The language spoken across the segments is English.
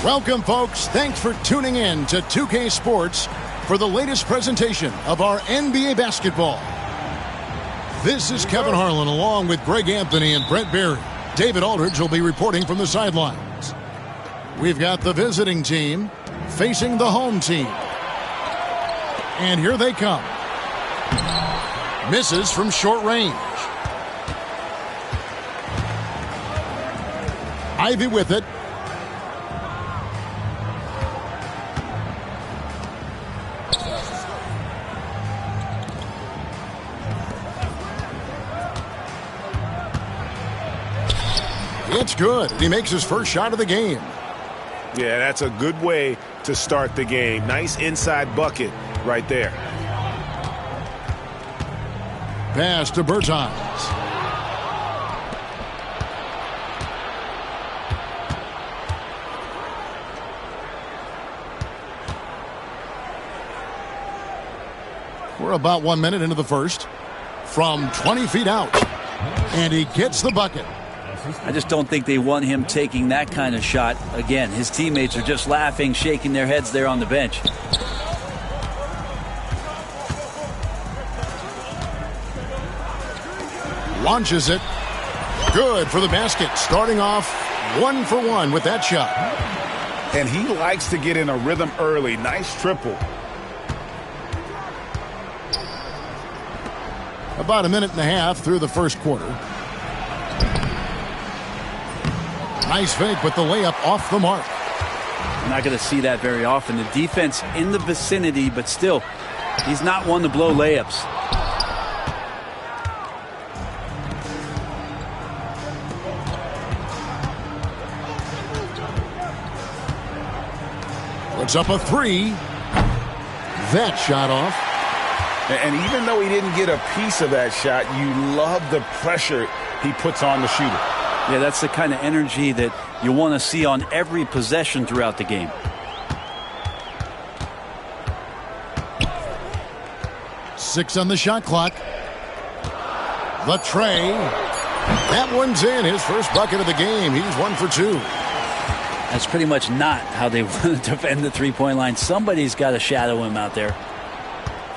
Welcome, folks. Thanks for tuning in to 2K Sports for the latest presentation of our NBA basketball. This is Kevin Harlan along with Greg Anthony and Brent Berry. David Aldridge will be reporting from the sidelines. We've got the visiting team facing the home team. And here they come. Misses from short range. Ivy with it. It's good. He makes his first shot of the game. Yeah, that's a good way to start the game. Nice inside bucket right there. Pass to Bertans. We're about 1 minute into the first. From 20 feet out. And he gets the bucket. I just don't think they want him taking that kind of shot. Again, his teammates are just laughing, shaking their heads there on the bench. Launches it. Good for the basket. Starting off 1 for 1 with that shot. And he likes to get in a rhythm early. Nice triple. About a minute and a half through the first quarter. Nice fake with the layup off the mark. I'm not going to see that very often. The defense in the vicinity, but still, he's not one to blow layups. Puts up a three. That shot off. And even though he didn't get a piece of that shot, you love the pressure he puts on the shooter. Yeah, that's the kind of energy that you want to see on every possession throughout the game. Six on the shot clock. The tray. That one's in. His first bucket of the game. He's 1 for 2. That's pretty much not how they want to defend the three-point line. Somebody's got to shadow him out there.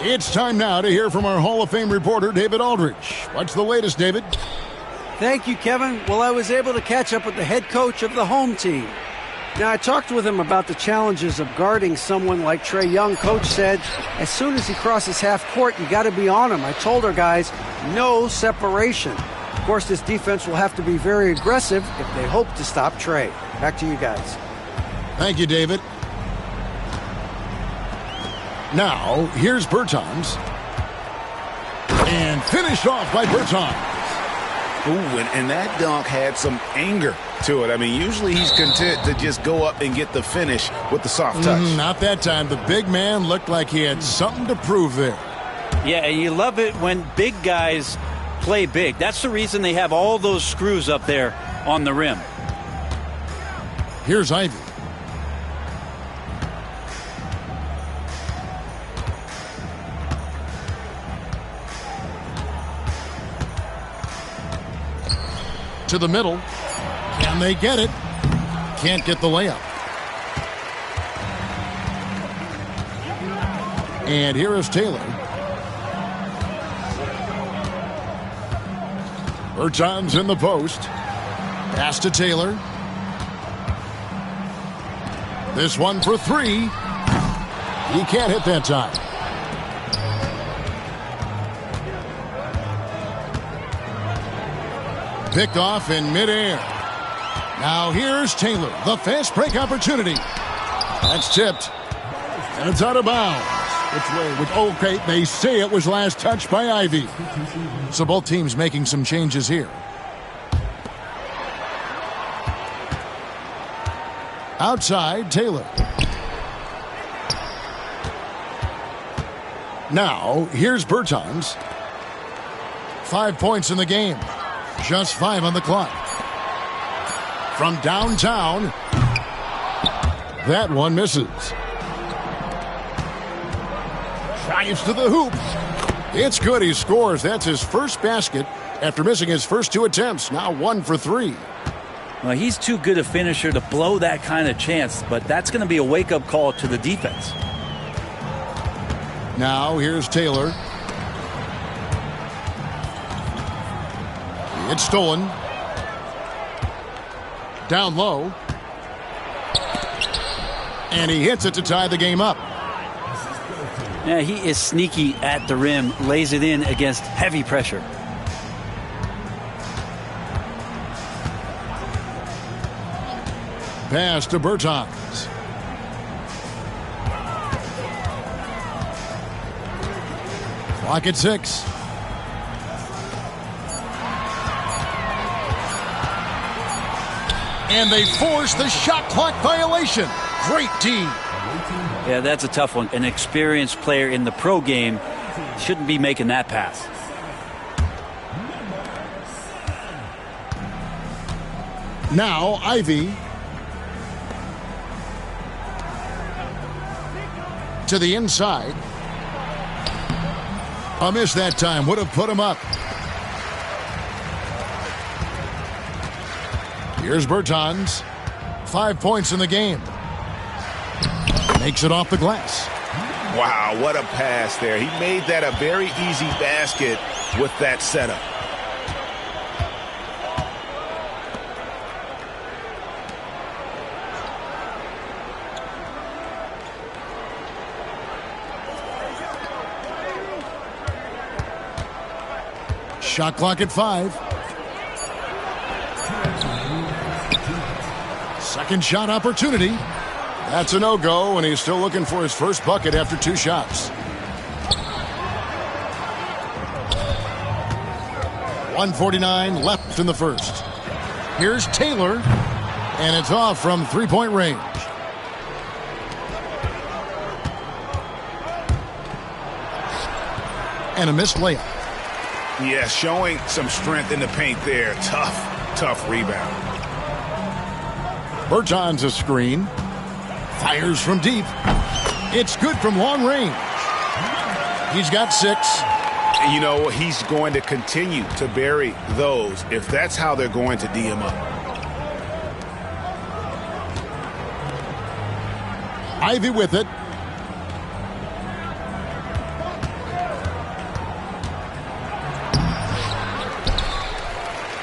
It's time now to hear from our Hall of Fame reporter, David Aldridge. What's the latest, David? Thank you, Kevin. Well, I was able to catch up with the head coach of the home team. Now, I talked with him about the challenges of guarding someone like Trae Young. Coach said, as soon as he crosses half court, you got to be on him. I told our guys, no separation. Of course, this defense will have to be very aggressive if they hope to stop Trae. Back to you guys. Thank you, David. Now, here's Bertans. And finished off by Bertans. Ooh, and that dunk had some anger to it. I mean, usually he's content to just go up and get the finish with the soft touch. Not that time. The big man looked like he had something to prove there. Yeah, and you love it when big guys play big. That's the reason they have all those screws up there on the rim. Here's Ivy. To the middle. Can they get it? Can't get the layup. And here is Taylor. Bertans in the post. Pass to Taylor. This one for three. He can't hit that time. Picked off in midair. Now here's Taylor. The fast break opportunity. That's tipped. And it's out of bounds. Okay, they say it was last touched by Ivy. So both teams making some changes here. Outside, Taylor. Now, here's Bertans. 5 points in the game. Just 5 on the clock. From downtown, that one misses. Drives to the hoop. It's good. He scores. That's his first basket after missing his first 2 attempts. Now 1 for 3. Well, he's too good a finisher to blow that kind of chance, but that's going to be a wake-up call to the defense. Now here's Taylor. It's stolen. Down low. And he hits it to tie the game up. Yeah, he is sneaky at the rim, lays it in against heavy pressure. Pass to Bertans. Clock at 6. And they force the shot clock violation. Great D. Yeah, that's a tough one. An experienced player in the pro game shouldn't be making that pass. Now Ivy. To the inside. A miss that time. Would have put him up. Here's Bertans. 5 points in the game. Makes it off the glass. Wow, what a pass there. He made that a very easy basket with that setup. Shot clock at 5. Second shot opportunity. That's a no-go, and he's still looking for his first bucket after 2 shots. 1:49 left in the first. Here's Taylor, and it's off from three-point range. And a missed layup. Yeah, showing some strength in the paint there. Tough rebound. Bertans a screen. Fires from deep. It's good from long range. He's got 6. You know, he's going to continue to bury those if that's how they're going to D him up. Ivy with it.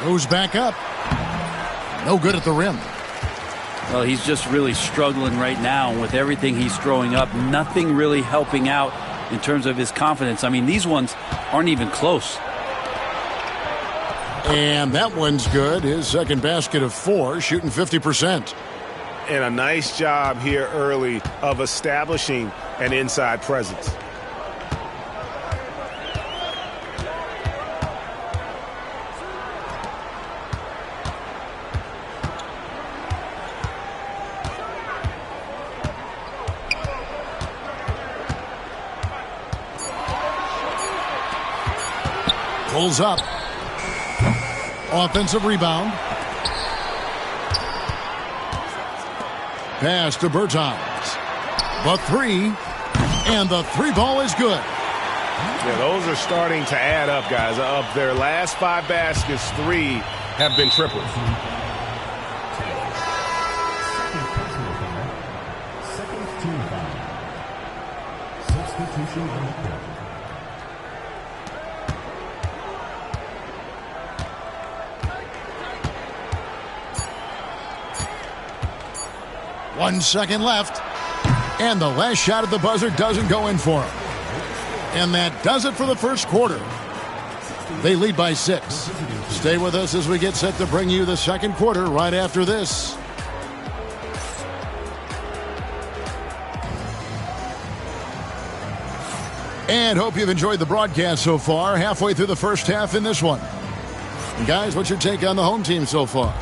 Goes back up. No good at the rim. Well, he's just really struggling right now with everything he's throwing up. Nothing really helping out in terms of his confidence. I mean, these ones aren't even close. And that one's good. His second basket of 4, shooting 50%. And a nice job here early of establishing an inside presence. Pulls up. Offensive rebound. Pass to Bertans. The 3. And the 3 ball is good. Yeah, those are starting to add up, guys. Of their last 5 baskets, 3 have been triples. One second left. And the last shot at the buzzer doesn't go in for him. And that does it for the first quarter. They lead by 6. Stay with us as we get set to bring you the second quarter right after this. And hope you've enjoyed the broadcast so far. Halfway through the first half in this one. And guys, what's your take on the home team so far?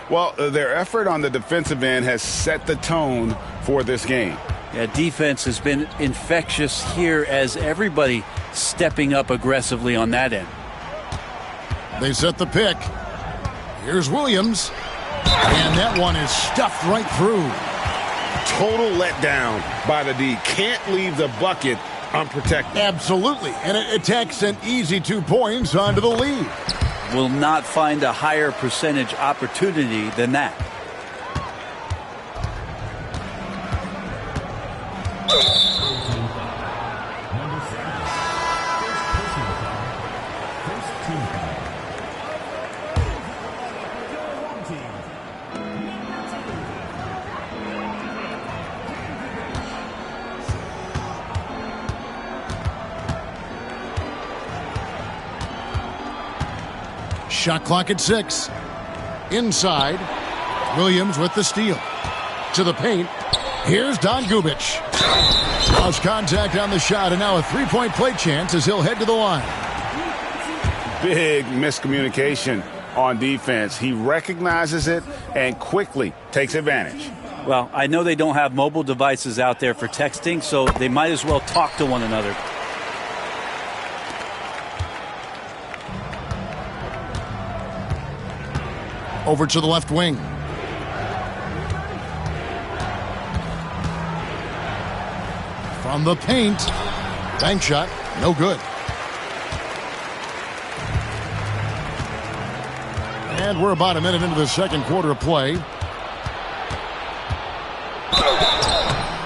Well, their effort on the defensive end has set the tone for this game. Yeah, defense has been infectious here as everybody stepping up aggressively on that end. They set the pick. Here's Williams. And that one is stuffed right through. Total letdown by the D. Can't leave the bucket unprotected. Absolutely. And it takes an easy 2 points onto the lead. will not find a higher percentage opportunity than that. Shot clock at 6. Inside. Williams with the steal. To the paint. Here's Don Gubic. Lost contact on the shot, and now a three-point play chance as he'll head to the line. Big miscommunication on defense. He recognizes it and quickly takes advantage. Well, I know they don't have mobile devices out there for texting, so they might as well talk to one another. Over to the left wing. From the paint. Bank shot. No good. And we're about a minute into the second quarter of play.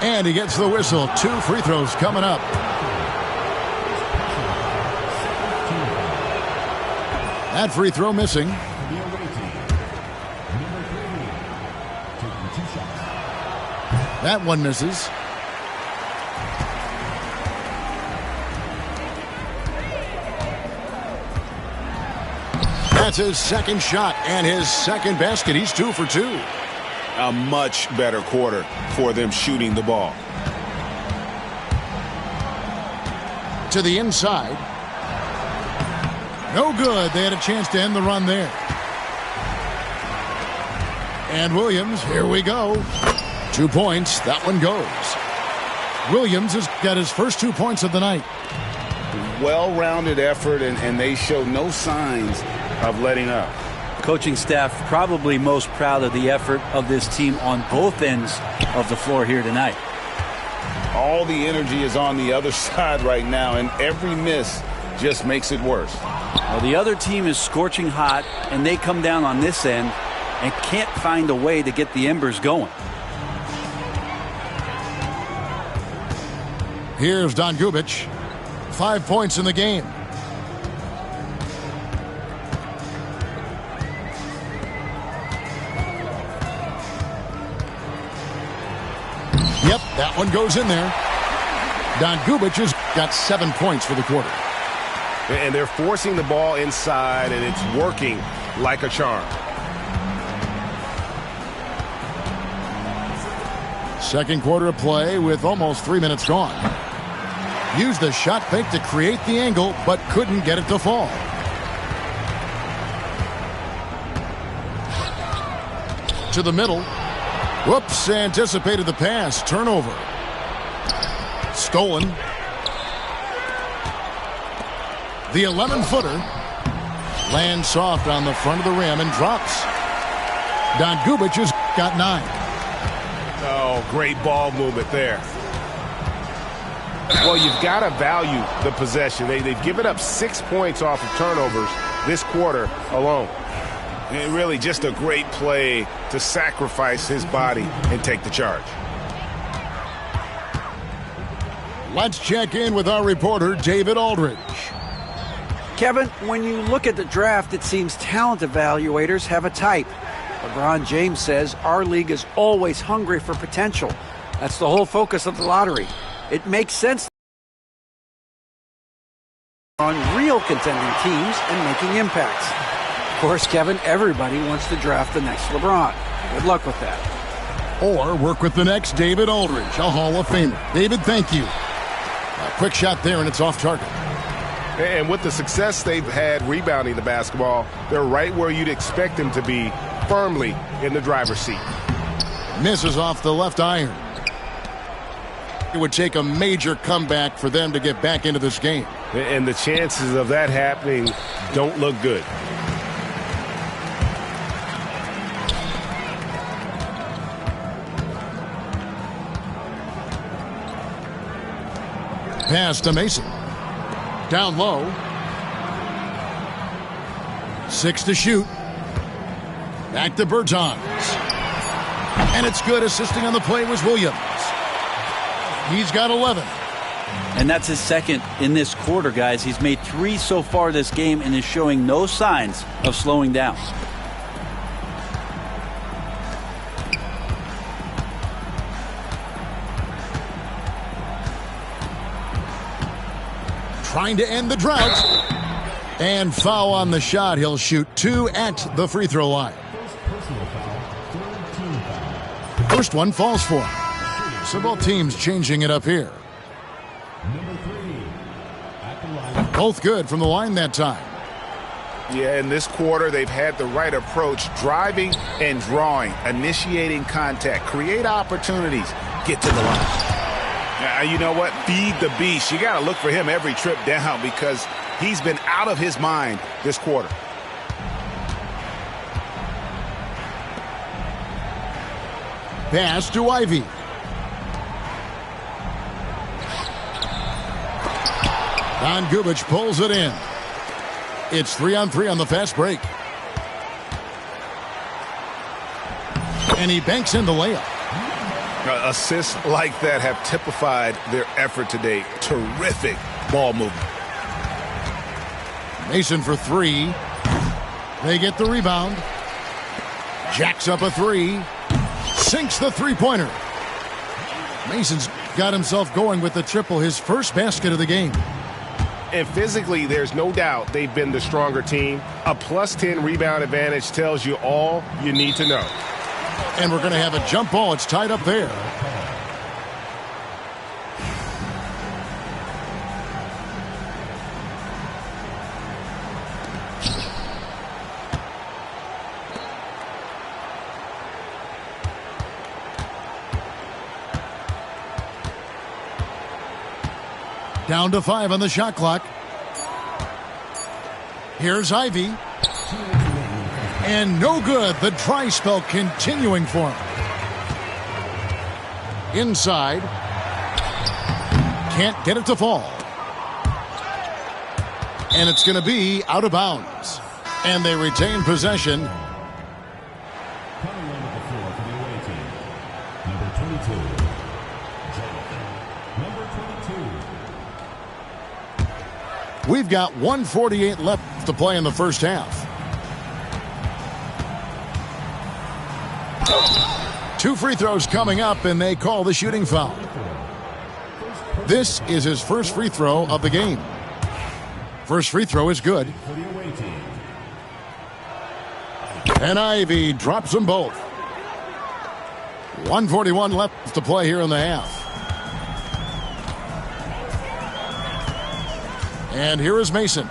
And he gets the whistle. 2 free throws coming up. That free throw missing. That one misses. That's his second shot and his second basket. He's 2 for 2. A much better quarter for them shooting the ball. To the inside. No good. They had a chance to end the run there. And Williams, here we go. 2 points. That one goes. Williams has got his first 2 points of the night. Well-rounded effort, and they show no signs of letting up. Coaching staff probably most proud of the effort of this team on both ends of the floor here tonight. All the energy is on the other side right now, and every miss just makes it worse. Well, the other team is scorching hot, and they come down on this end and can't find a way to get the embers going. Here's Don Gubic. 5 points in the game. Yep, that one goes in there. Don Gubic has got 7 points for the quarter. And they're forcing the ball inside, and it's working like a charm. Second quarter of play with almost 3 minutes gone. Used the shot fake to create the angle, but couldn't get it to fall. To the middle. Whoops, anticipated the pass. Turnover. Stolen. The 11-footer lands soft on the front of the rim and drops. Don Gubic has got 9. Oh, great ball movement there. Well, you've got to value the possession. They've given up 6 points off of turnovers this quarter alone. And really just a great play to sacrifice his body and take the charge. Let's check in with our reporter, David Aldridge. Kevin, when you look at the draft, it seems talent evaluators have a type. LeBron James says our league is always hungry for potential. That's the whole focus of the lottery. It makes sense on real contending teams and making impacts. Of course, Kevin, everybody wants to draft the next LeBron. Good luck with that. Or work with the next David Aldridge, a Hall of Famer. David, thank you. A quick shot there, and it's off target. And with the success they've had rebounding the basketball, they're right where you'd expect them to be, firmly in the driver's seat. Misses off the left iron. It would take a major comeback for them to get back into this game. And the chances of that happening don't look good. Pass to Mason. Down low. 6 to shoot. Back to Bertans. And it's good. Assisting on the play was Williams. He's got 11. And that's his second in this quarter, guys. He's made 3 so far this game and is showing no signs of slowing down. Trying to end the drought. And foul on the shot. He'll shoot 2 at the free throw line. First one falls for him. So both teams changing it up here. Both good from the line that time. Yeah, in this quarter, they've had the right approach, driving and drawing, initiating contact, create opportunities, get to the line. You know what? Feed the beast. You got to look for him every trip down because he's been out of his mind this quarter. Pass to Ivy. Don Gubic pulls it in. It's 3-on-3 on the fast break. And he banks in the layup. Assists like that have typified their effort today. Terrific ball movement. Mason for 3. They get the rebound. Jacks up a 3. Sinks the three-pointer. Mason's got himself going with the triple, his first basket of the game. And physically, there's no doubt they've been the stronger team. A +10 rebound advantage tells you all you need to know. And we're going to have a jump ball. It's tied up there. Down to 5 on the shot clock. Here's Ivy. And no good. The dry spell continuing for him. Inside. Can't get it to fall. And it's going to be out of bounds. And they retain possession. Coming on the floor for the away team, number 22, number 22. We've got 1:48 left to play in the first half. 2 free throws coming up, and they call the shooting foul. This is his first free throw of the game. First free throw is good. And Ivy drops them both. 1:41 left to play here in the half. And here is Mason.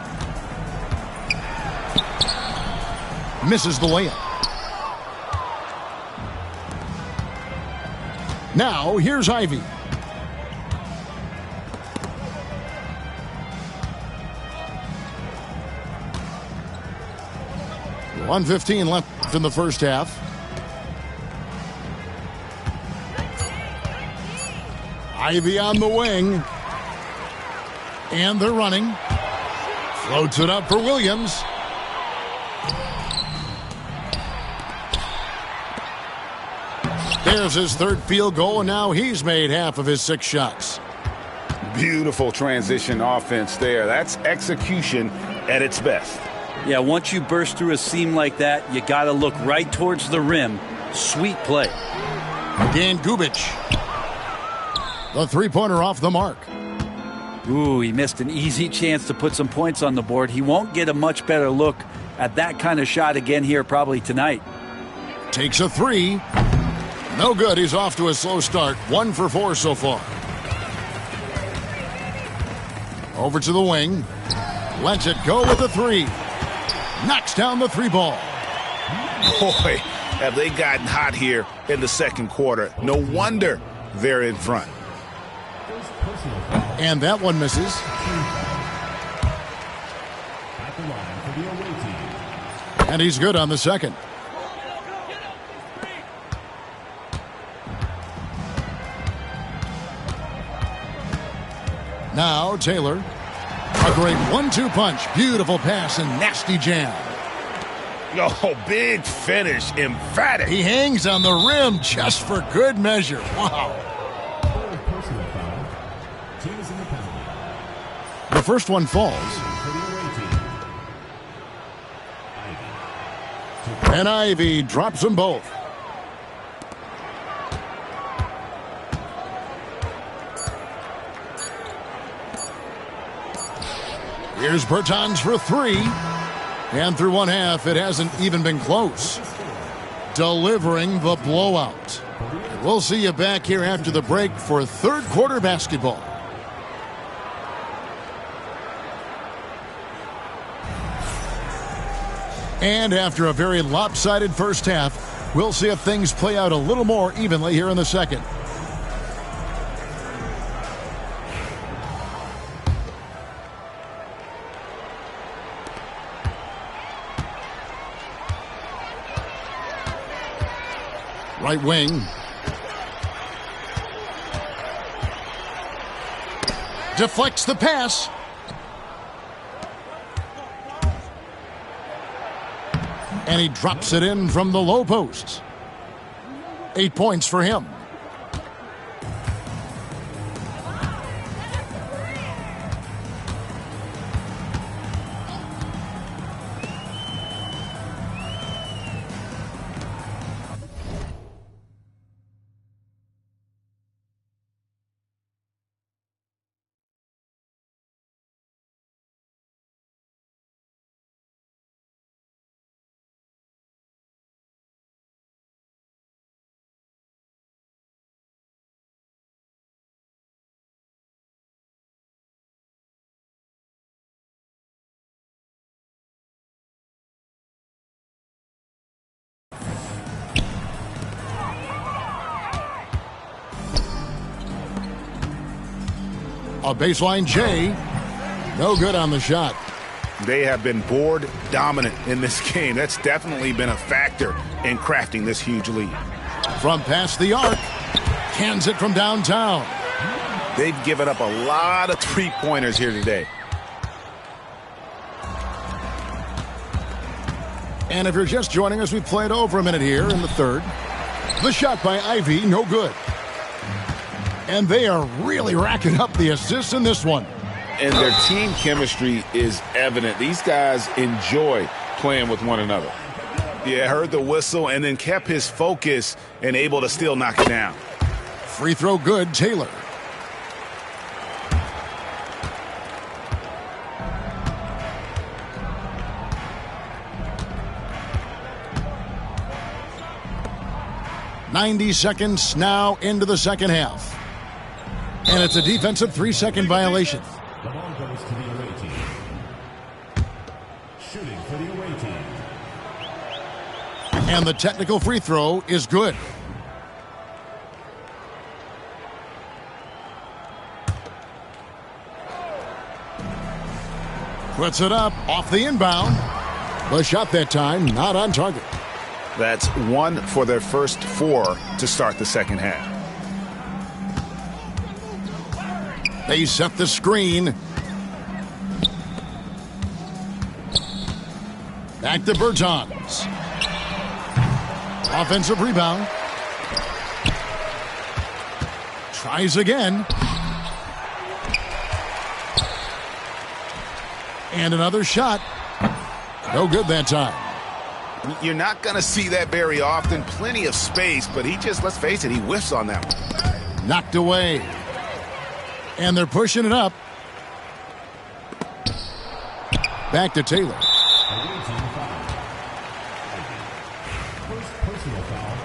Misses the layup. Now, here's Ivy. $1:15 left in the first half. Ivy on the wing. And they're running. Floats it up for Williams. There's his third field goal, and now he's made half of his 6 shots. Beautiful transition offense there. That's execution at its best. Yeah, once you burst through a seam like that, you got to look right towards the rim. Sweet play. Dan Gubic. The three-pointer off the mark. Ooh, he missed an easy chance to put some points on the board. He won't get a much better look at that kind of shot again here probably tonight. Takes a 3. No good. He's off to a slow start. 1 for 4 so far. Over to the wing. Lets it go with a 3. Knocks down the 3 ball. Boy, have they gotten hot here in the second quarter. No wonder they're in front. And that one misses. And he's good on the second. Now Taylor. A great 1-2 punch. Beautiful pass and nasty jam. Oh, big finish. Emphatic. He hangs on the rim just for good measure. Wow. Third personal foul. Team is in the penalty. The first one falls. For the away team. Ivy. And Ivy drops them both. Here's Bertans for three. And through one half, it hasn't even been close. Delivering the blowout. We'll see you back here after the break for third quarter basketball. And after a very lopsided first half, we'll see if things play out a little more evenly here in the second. Right wing. Deflects the pass. And he drops it in from the low post. 8 points for him. A baseline J. No good on the shot. They have been board dominant in this game. That's definitely been a factor in crafting this huge lead. From past the arc. Cans it from downtown. They've given up a lot of three-pointers here today. And if you're just joining us, we played over a minute here in the third. The shot by Ivy, no good. And they are really racking up the assists in this one. And their team chemistry is evident. These guys enjoy playing with one another. Yeah, heard the whistle and then kept his focus and able to still knock it down. Free throw good, Taylor. "90 seconds now into the second half. And it's a defensive 3-second violation. The ball goes to the away team. Shooting for the away team. And the technical free throw is good. Puts it up off the inbound. The shot that time not on target. That's one for their first four to start the second half. They set the screen. Back to Bertans. Offensive rebound. Tries again. And another shot. No good that time. You're not going to see that very often. Plenty of space, but he just, let's face it, he whiffs on that one. Knocked away. And they're pushing it up. Back to Taylor. Away team foul. First personal foul.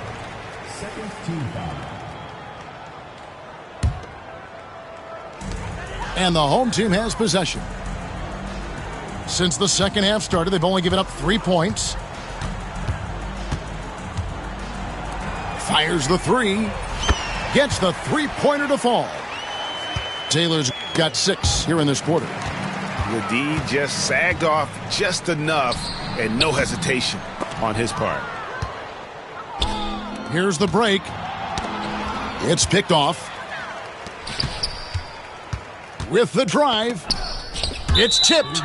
Second team foul. And the home team has possession. Since the second half started, they've only given up 3 points. Fires the three. Gets the three-pointer to fall. Taylor's got 6 here in this quarter. The D just sagged off just enough and no hesitation on his part. Here's the break. It's picked off. With the drive. It's tipped.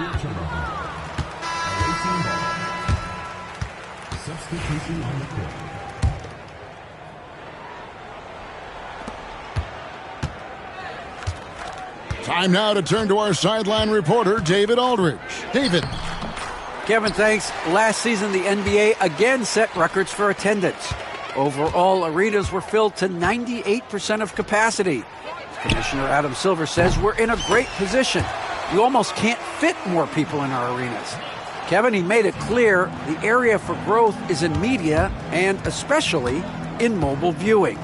Time now to turn to our sideline reporter, David Aldridge. David. Kevin, thanks. Last season, the NBA again set records for attendance. Overall, arenas were filled to 98% of capacity. Commissioner Adam Silver says we're in a great position. You almost can't fit more people in our arenas. Kevin, he made it clear the area for growth is in media and especially in mobile viewing.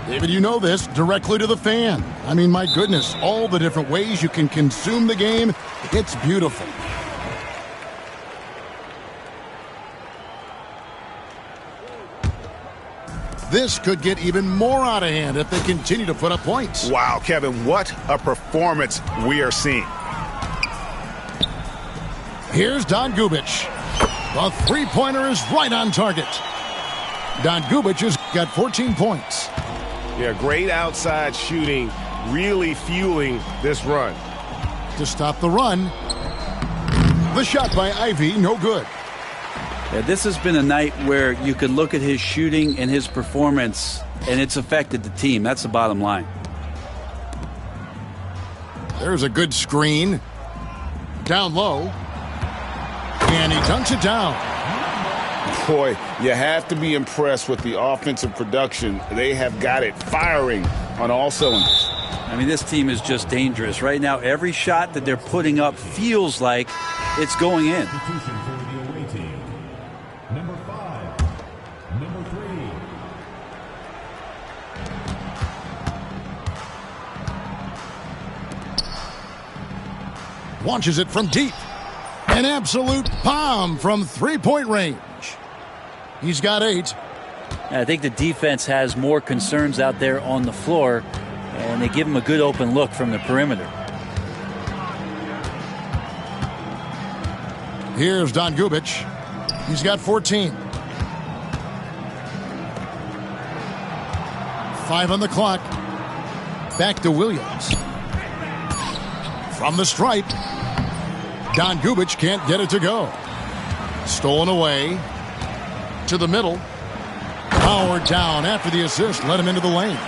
David, you know this, directly to the fan. I mean, my goodness, all the different ways you can consume the game, it's beautiful. This could get even more out of hand if they continue to put up points. Wow, Kevin, what a performance we are seeing. Here's Don Gubic. The three-pointer is right on target. Don Gubic has got 14 points. Yeah, great outside shooting, really fueling this run. To stop the run, the shot by Ivy, no good. Yeah, this has been a night where you could look at his shooting and his performance, and it's affected the team. That's the bottom line. There's a good screen. Down low. And he dunks it down. Boy, you have to be impressed with the offensive production. They have got it firing on all cylinders. I mean, this team is just dangerous. Right now, every shot that they're putting up feels like it's going in. Substitution for the away team. Number 5, number 3. Launches it from deep. An absolute bomb from three-point range. He's got 8. I think the defense has more concerns out there on the floor, and they give him a good open look from the perimeter. Here's Don Gubic. He's got 14. 5 on the clock. Back to Williams. From the stripe. Don Gubic can't get it to go. Stolen away. To the middle. Powered down after the assist. Let him into the lane.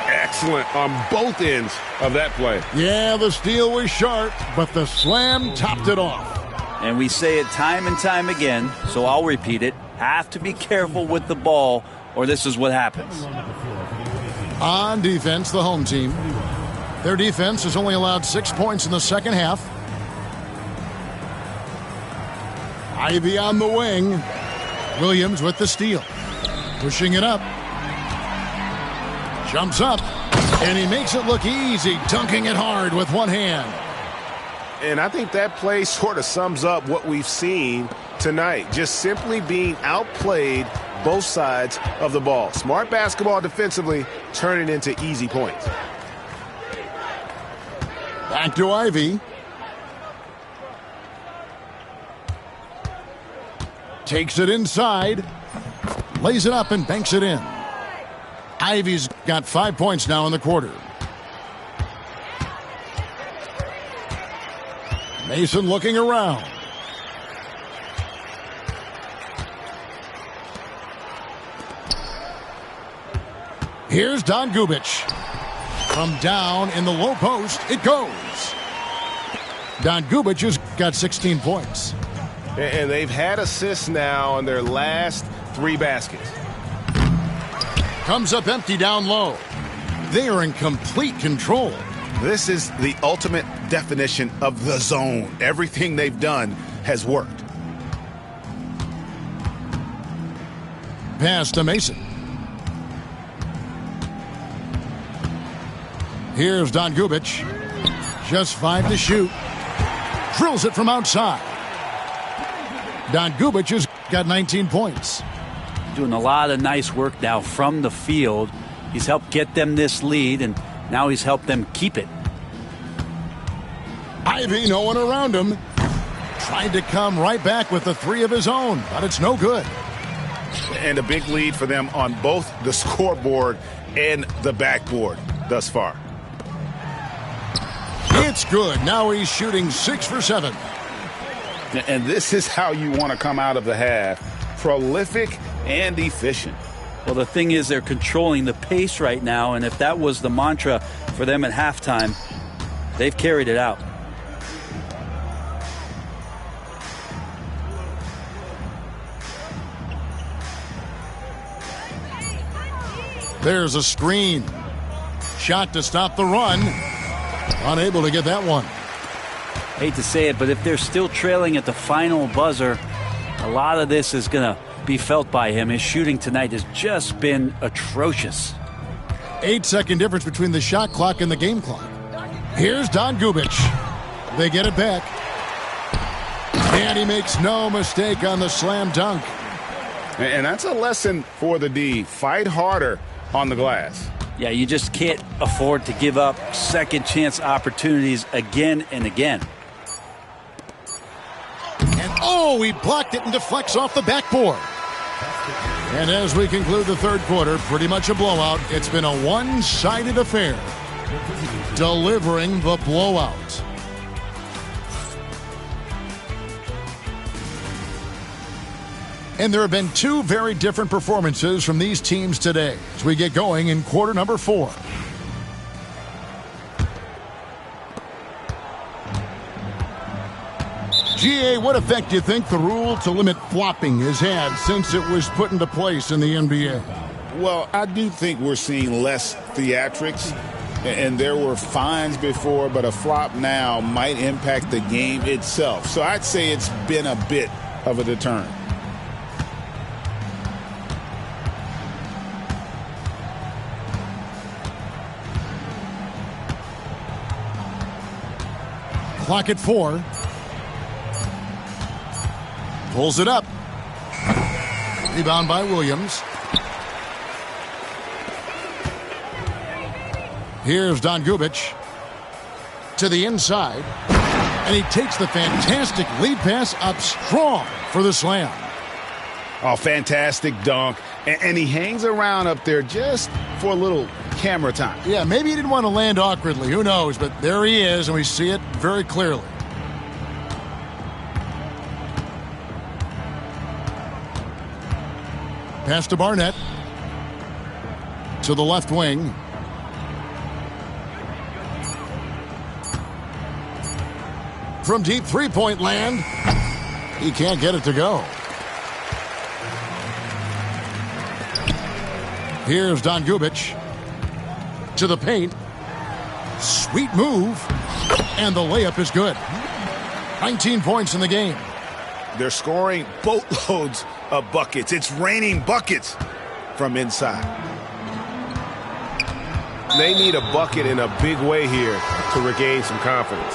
Excellent on both ends of that play. Yeah, the steal was sharp, but the slam topped it off. And we say it time and time again, so I'll repeat it. Have to be careful with the ball, or this is what happens. On defense, the home team. Their defense has only allowed 6 points in the second half. Ivy on the wing. Williams with the steal. Pushing it up. Jumps up. And he makes it look easy, dunking it hard with one hand. And I think that play sort of sums up what we've seen tonight. Just simply being outplayed both sides of the ball. Smart basketball defensively, turning into easy points. Back to Ivy. Takes it inside. Lays it up and banks it in. Ivy's got 5 points now in the quarter. Mason looking around. Here's Don Gubic. From down in the low post, it goes. Don Gubic has got 16 points. And they've had assists now on their last 3 baskets. Comes up empty down low. They are in complete control. This is the ultimate definition of the zone. Everything they've done has worked. Pass to Mason. Here's Don Gubic. Just 5 to shoot. Drills it from outside. Don Gubic has got 19 points. Doing a lot of nice work now from the field. He's helped get them this lead, and now he's helped them keep it. Ivy, no one around him. Tried to come right back with the 3 of his own, but it's no good. And a big lead for them on both the scoreboard and the backboard thus far. It's good. Now he's shooting 6 for 7. And this is how you want to come out of the half. Prolific and efficient. Well, the thing is they're controlling the pace right now, and if that was the mantra for them at halftime, They've carried it out. There's a screen. Shot to stop the run. Unable to get that one. Hate to say it, but if they're still trailing at the final buzzer, a lot of this is going to be felt by him. His shooting tonight has just been atrocious. 8-second difference between the shot clock and the game clock. Here's Don Gubic. They get it back. And he makes no mistake on the slam dunk. And that's a lesson for the D. Fight harder on the glass. Yeah, you just can't afford to give up second chance opportunities again and again. And oh, he blocked it and deflects off the backboard. And as we conclude the third quarter, pretty much a blowout. It's been a one-sided affair. Delivering the blowout. And there have been two very different performances from these teams today as we get going in quarter number 4. GA, what effect do you think the rule to limit flopping has had since it was put into place in the NBA? Well, I do think we're seeing less theatrics, and there were fines before, but a flop now might impact the game itself. So I'd say it's been a bit of a deterrent. Clock at 4. Pulls it up. Rebound by Williams. Here's Don Gubic to the inside. And he takes the fantastic lead pass up strong for the slam. Oh, fantastic dunk. And he hangs around up there just for a little camera time. Yeah, maybe he didn't want to land awkwardly. Who knows? But there he is, and we see it very clearly. Pass to Barnett. To the left wing. From deep three-point land. He can't get it to go. Here's Don Gubic. To the paint. Sweet move. And the layup is good. 19 points in the game. They're scoring boatloads of buckets. It's raining buckets from inside. They need a bucket in a big way here to regain some confidence.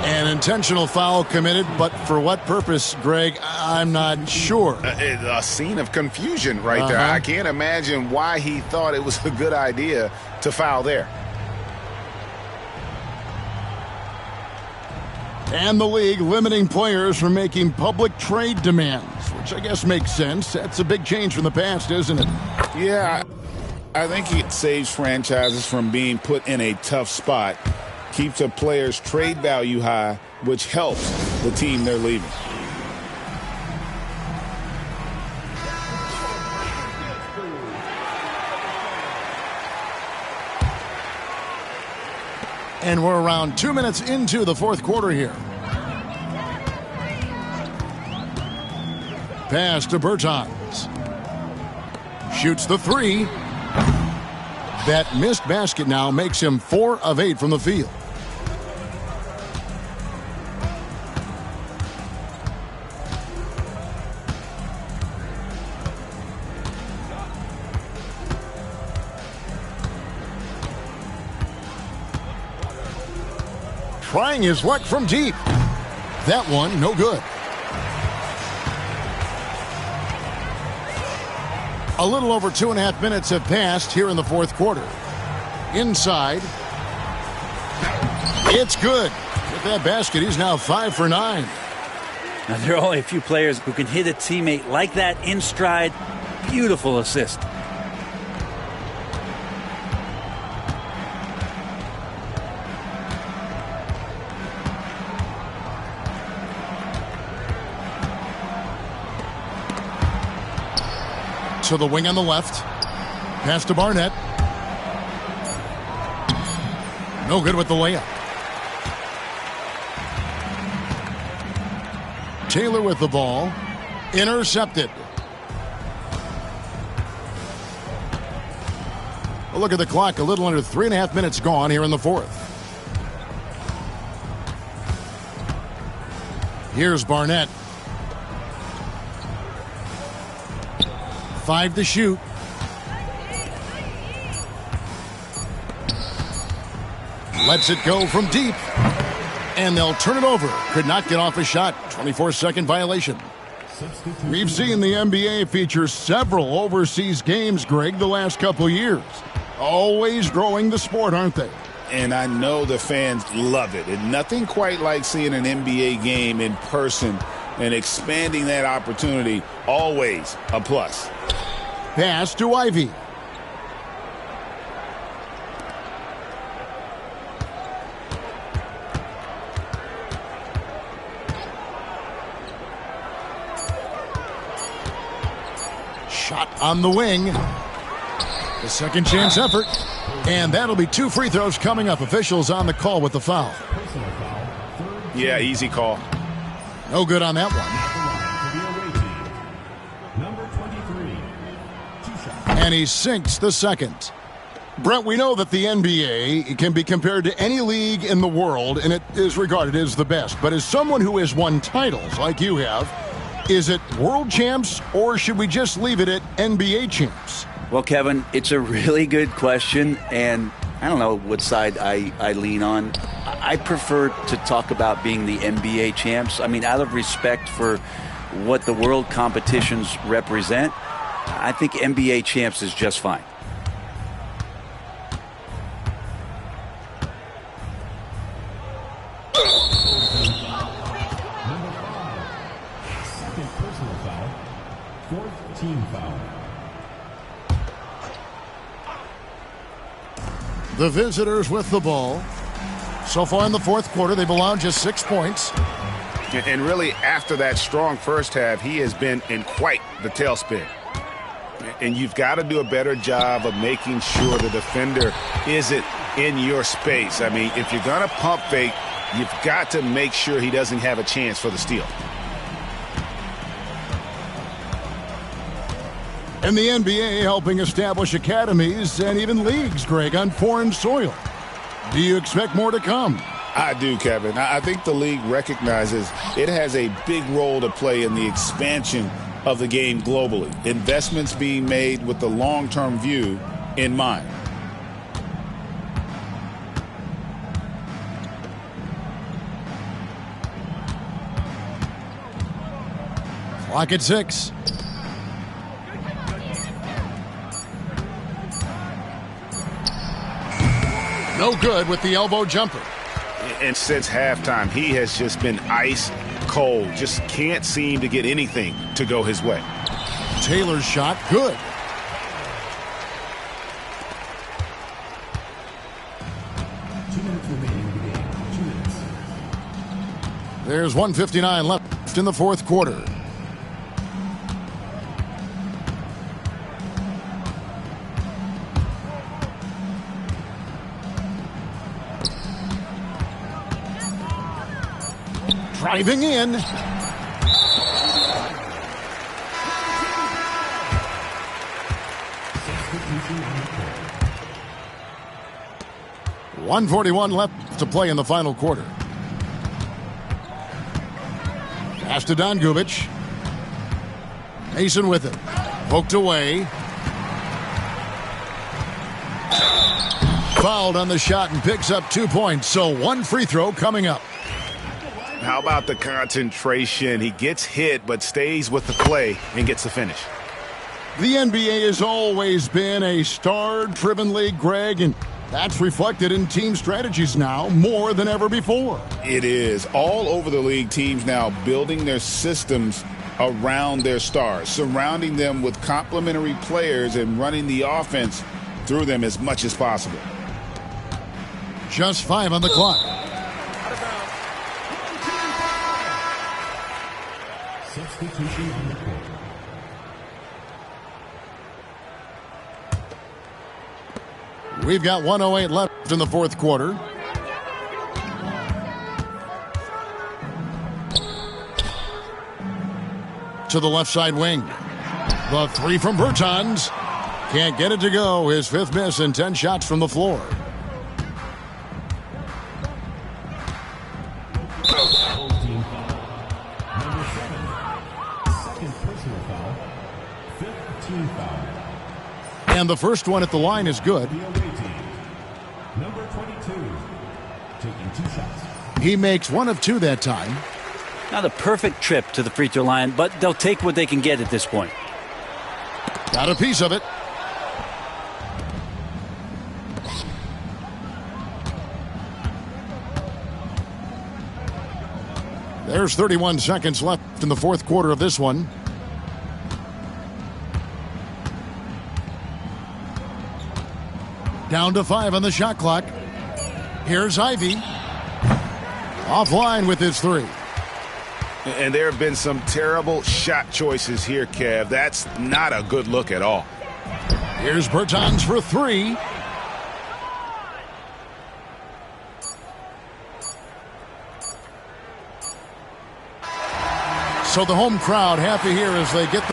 An intentional foul committed, but for what purpose, Greg, I'm not sure. A scene of confusion right there. I can't imagine why he thought it was a good idea to foul there. And the league limiting players from making public trade demands, which I guess makes sense. That's a big change from the past, isn't it? Yeah, I think it saves franchises from being put in a tough spot, keeps a player's trade value high, which helps the team they're leaving. And we're around 2 minutes into the fourth quarter here. Pass to Bertans. Shoots the three. That missed basket now makes him 4 of 8 from the field. Trying his luck from deep. That one, no good. A little over 2.5 minutes have passed here in the fourth quarter. Inside. It's good. With that basket, he's now 5 for 9. Now, there are only a few players who can hit a teammate like that in stride. Beautiful assist. To the wing on the left. Pass to Barnett. No good with the layup. Taylor with the ball. Intercepted. A look at the clock. A little under 3.5 minutes gone here in the fourth. Here's Barnett. 5 to shoot. Lets it go from deep. And they'll turn it over. Could not get off a shot. 24-second violation. We've seen the NBA feature several overseas games, Greg, the last couple years. Always growing the sport, aren't they? And I know the fans love it. And nothing quite like seeing an NBA game in person and expanding that opportunity. Always a plus. Pass to Ivy. Shot on the wing. The second chance effort. And that'll be 2 free throws coming up. Officials on the call with the foul. Yeah, easy call. No good on that one. And he sinks the second. Brent, we know that the NBA can be compared to any league in the world, and it is regarded as the best. But as someone who has won titles like you have, is it world champs, or should we just leave it at NBA champs? Well, Kevin, it's a really good question, and I don't know what side I lean on. I prefer to talk about being the NBA champs. I mean, out of respect for what the world competitions represent, I think NBA champs is just fine. Second personal foul. Fourth team foul. The visitors with the ball. So far in the fourth quarter, they've allowed just 6 points. And really, after that strong first half, he has been in quite the tailspin. And you've got to do a better job of making sure the defender isn't in your space. I mean, if you're going to pump fake, you've got to make sure he doesn't have a chance for the steal. And the NBA helping establish academies and even leagues, Greg, on foreign soil. Do you expect more to come? I do, Kevin. I think the league recognizes it has a big role to play in the expansion of the game globally. Investments being made with the long-term view in mind. Clock at 6. No good with the elbow jumper. And since halftime, he has just been ice cold. Just can't seem to get anything to go his way. Taylor's shot, good. There's 1:59 left in the fourth quarter. Driving in. .141 left to play in the final quarter. Pass to Dongubic. Mason with it. Poked away. Fouled on the shot and picks up 2 points. So 1 free throw coming up. How about the concentration? He gets hit but stays with the play and gets the finish. The NBA has always been a star-driven league, Greg, and that's reflected in team strategies now more than ever before. It is. All over the league, teams now building their systems around their stars, surrounding them with complementary players and running the offense through them as much as possible. Just 5 on the clock. Substitution on the court. We've got 1:08 left in the fourth quarter. to the left side wing. The three from Bertans. Can't get it to go. His fifth miss in 10 shots from the floor. Team foul. Number 7. Second personal foul. Fifth team foul. And the first one at the line is good. The away team. Number 22. Taking 2 shots. He makes 1 of 2 that time. Not a perfect trip to the free throw line, but they'll take what they can get at this point. Got a piece of it. There's 31 seconds left in the fourth quarter of this one. Down to 5 on the shot clock. Here's Ivy. Offline with his 3. And there have been some terrible shot choices here, Kev. That's not a good look at all. Here's Bertans for 3. So the home crowd happy here as they get